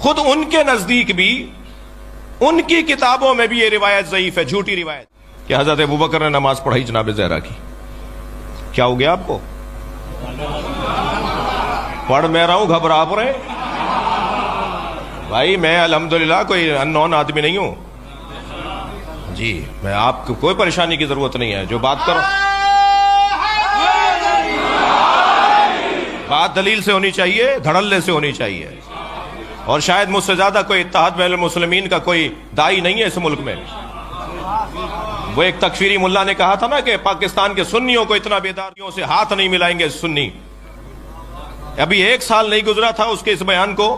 خود ان کے نزدیک بھی ان کی کتابوں میں بھی یہ روایت ضعیف ہے، جھوٹی روایت، کہ حضرت ابوبکر نے نماز پڑھائی جناب زہرا کی۔ کیا ہو گیا آپ کو؟ پڑھ میں رہا ہوں، گھبرا رہے بھائی، میں الحمدللہ کوئی اننون آدمی نہیں ہوں جی، میں آپ کو کوئی پریشانی کی ضرورت نہیں ہے، جو بات کرو بات دلیل سے ہونی چاہیے، دھڑلے سے ہونی چاہیے، اور شاید مجھ سے زیادہ کوئی اتحاد بین المسلمین کا کوئی دائی نہیں ہے اس ملک میں۔ وہ ایک تکفیری ملا نے کہا تھا نا کہ پاکستان کے سنیوں کو اتنا بیداریوں سے ہاتھ نہیں ملائیں گے سنی، ابھی 1 سال نہیں گزرا تھا اس کے اس بیان کو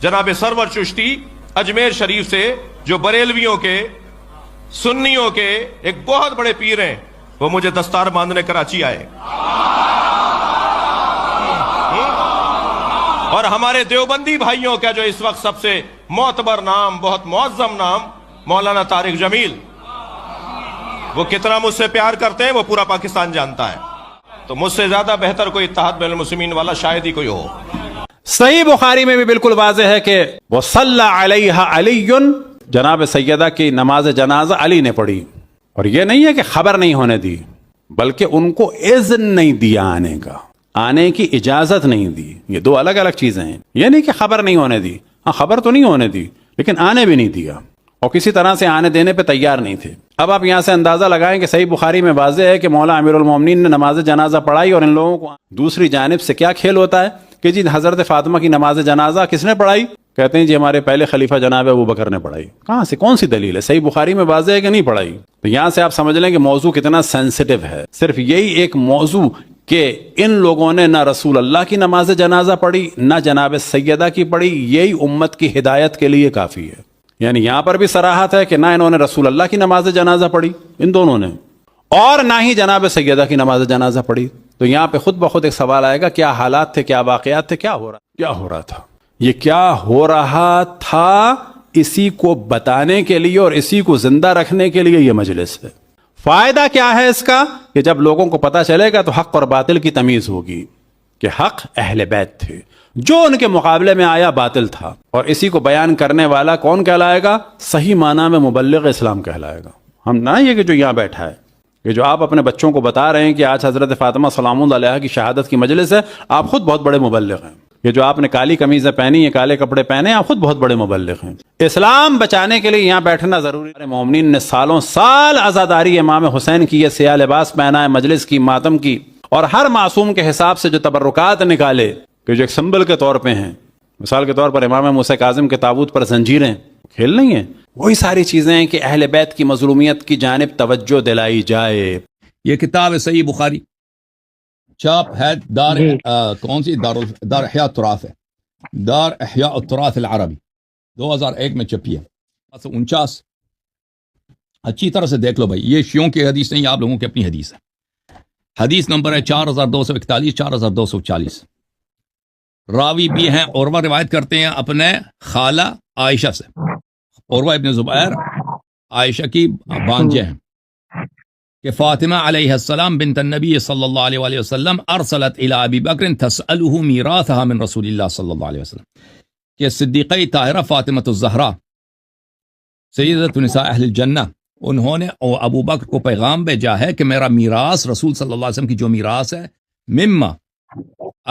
جناب سرور چشتی اجمیر شریف سے، جو بریلویوں کے سنیوں کے ایک بہت بڑے پیر ہیں، وہ مجھے دستار باندھنے کراچی آئے، اور ہمارے دیوبندی بھائیوں کا جو اس وقت سب سے معتبر نام، بہت معظم نام، مولانا طارق جمیل، وہ کتنا مجھ سے پیار کرتے ہیں وہ پورا پاکستان جانتا ہے، تو مجھ سے زیادہ بہتر کوئی اتحاد بین المسلمین والا شاید ہی کوئی ہو۔ صحیح بخاری میں بھی بالکل واضح ہے کہ وصلی علیہا علی، جناب سیدہ کی نماز جنازہ علی نے پڑھی، اور یہ نہیں ہے کہ خبر نہیں ہونے دی، بلکہ ان کو اذن نہیں دیا آنے کا، آنے کی اجازت نہیں دی۔ یہ 2 الگ الگ چیزیں ہیں، یہ نہیں کہ خبر نہیں ہونے دی، ہاں خبر تو نہیں ہونے دی لیکن آنے بھی نہیں دیا، اور کسی طرح سے آنے دینے پہ تیار نہیں تھے۔ اب آپ یہاں سے اندازہ لگائیں کہ صحیح بخاری میں واضح ہے کہ مولا امیر المومنین نے نماز جنازہ پڑھائی، اور ان لوگوں کو دوسری جانب سے کیا کھیل ہوتا ہے کہ جی حضرت فاطمہ کی نماز جنازہ کس نے پڑھائی؟ کہتے ہیں جی ہمارے پہلے خلیفہ جناب ابوبکر نے پڑھائی۔ کہاں سے، کون سی دلیل ہے؟ صحیح بخاری میں واضح ہے کہ نہیں پڑھائی۔ تو یہاں سے آپ سمجھ لیں کہ موضوع کتنا سینسٹیو ہے۔ صرف یہی ایک موضوع کہ ان لوگوں نے نہ رسول اللہ کی نماز جنازہ پڑھی نہ جناب سیدہ کی پڑھی، یہی امت کی ہدایت کے لیے کافی ہے۔ یعنی یہاں پر بھی صراحت ہے کہ نہ انہوں نے رسول اللہ کی نماز جنازہ پڑھی ان دونوں نے، اور نہ ہی جناب سیدہ کی نماز جنازہ پڑھی۔ تو یہاں پہ خود بخود ایک سوال آئے گا، کیا حالات تھے، کیا واقعات تھے، کیا ہو رہا تھا؟ یہ کیا ہو رہا تھا، اسی کو بتانے کے لیے اور اسی کو زندہ رکھنے کے لیے یہ مجلس ہے۔ فائدہ کیا ہے اس کا کہ جب لوگوں کو پتہ چلے گا تو حق اور باطل کی تمیز ہوگی، کہ حق اہل بیت تھے، جو ان کے مقابلے میں آیا باطل تھا، اور اسی کو بیان کرنے والا کون کہلائے گا؟ صحیح معنی میں مبلغ اسلام کہلائے گا۔ ہم نہ یہ کہ جو یہاں بیٹھا ہے، کہ جو آپ اپنے بچوں کو بتا رہے ہیں کہ آج حضرت فاطمہ سلام اللہ علیہا کی شہادت کی مجلس ہے، آپ خود بہت بڑے مبلغ ہیں۔ یہ جو آپ نے کالی قمیضیں پہنی ہیں، کالے کپڑے پہنے ہیں، آپ خود بہت بڑے مبلغ ہیں۔ اسلام بچانے کے لیے یہاں بیٹھنا ضروری ہے۔ مومنین نے سالوں سال عزاداری امام حسین کی، یہ سیاہ لباس پہنا ہے، مجلس کی، ماتم کی، اور ہر معصوم کے حساب سے جو تبرکات نکالے کہ جو ایک سمبل کے طور پہ ہیں، مثال کے طور پر امام موسیٰ کاظم کے تابوت پر زنجیریں کھیل نہیں ہیں، وہی ساری چیزیں ہیں کہ اہل بیت کی مظلومیت کی جانب توجہ دلائی جائے۔ یہ کتاب ہے صحیح بخاری، چاپ ہے کون سی دار احیاء التراث ہے، دار احیاء التراث العربی، 2001 میں چھپی ہے، 49۔ اچھی طرح سے دیکھ لو بھائی، یہ شیعوں کی حدیث نہیں، آپ لوگوں کی اپنی حدیث ہے۔ حدیث نمبر ہے 4241، 4240۔ راوی بھی ہیں، عروہ روایت کرتے ہیں اپنے خالہ عائشہ سے، عروہ ابن زبیر عائشہ کی بانجے ہیں، کہ فاطمہ علیہ السلام بنت النبی صلی اللہ علیہ وآلہ وسلم ارسلت الى ابی بکر تسألہ میراثها من رسول اللہ صلی اللہ علیہ وسلم، کہ صدیقہ طاہرہ فاطمہ الزہرا سیدۃ نساء اہل الجنہ، انہوں نے ابو بکر کو پیغام بھیجا ہے کہ میرا میراث، رسول صلی اللہ علیہ وسلم کی جو میراث ہے، مما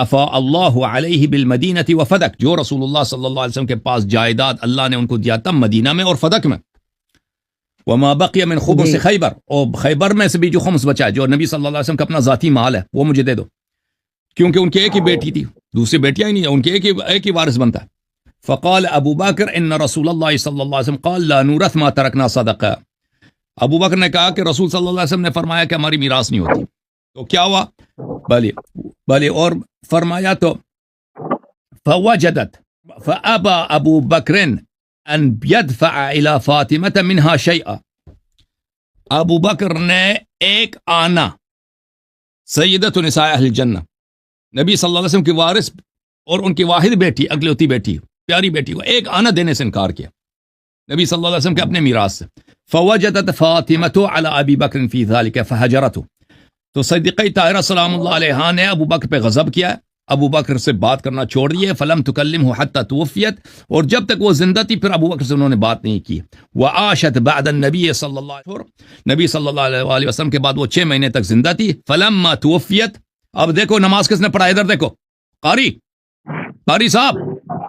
افا اللہ علیہ بالمدینہ وفدک، جو رسول اللہ صلی اللہ علیہ وسلم کے پاس جائیداد اللہ نے ان کو دیا تھا مدینہ میں اور فدک میں، وما بقی من خبز خیبر، اور خیبر میں سے بھی جو خمس بچا ہے، جو نبی صلی اللہ علیہ وسلم کا اپنا ذاتی مال ہے، وہ مجھے دے دو، کیونکہ ان کی ایک ہی بیٹی تھی، دوسری بیٹیاں ہی نہیں ہیں، ان کے ایک ہی وارث بنتا ہے۔ فقال ابو بکر ان رسول اللہ صلی اللہ علیہ وسلم قال لا نورث ما ترکنا صدقہ، ابو بکر نے کہا کہ رسول صلی اللہ علیہ وسلم نے فرمایا کہ ہماری میراث نہیں ہوتی، تو کیا ہوا؟ بھلے اور فرمایا تو فوجدت فابى ابو بکر ان يدفع الى فاطمہ منها شيئا، ابو بکر نے ایک آنا، سیدۃ نساء اہل الجنہ، نبی صلی اللہ علیہ وسلم کی وارث اور ان کی واحد بیٹی، اگلوتی بیٹی، پیاری بیٹی کو ایک آنا دینے سے انکار کیا نبی صلی اللہ علیہ وسلم کے اپنے میراث سے۔ فوجدت فاطمۃ علی ابی بکر فی ذلک فہجرته، تو صدیقہ طاہرہ سلام اللہ علیہا نے ابو بکر پہ غضب کیا ابو بکر سے بات کرنا چھوڑ دیے. فلم تکلمہ حتی توفیت, اور جب تک وہ زندہ تھی پھر ابو بکر سے انہوں نے بات نہیں کی. وعاشت بعد النبی صلی اللہ علیہ وسلم, نبی صلی اللہ علیہ وسلم کے بعد وہ 6 مہینے تک زندہ تھی. فلما توفیت, اب دیکھو نماز کس نے پڑھا, ادھر دیکھو قاری صاحب,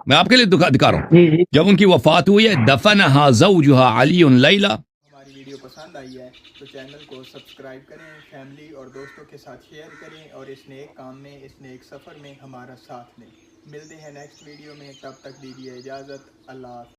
میں آپ کے لیے دکھا رہا ہوں. جب ان کی وفات ہوئی ہے, دفنہا زوجہا علی لیلا. ہماری ویڈیو پسند آئی ہے تو چینل کو سبسکرائب کریں, فیملی اور دوستوں کے ساتھ شیئر کریں, اور اس نیک کام میں, اس نیک سفر میں ہمارا ساتھ دیں. ملتے ہیں نیکسٹ ویڈیو میں, تب تک دیجیے اجازت. اللہ حافظ.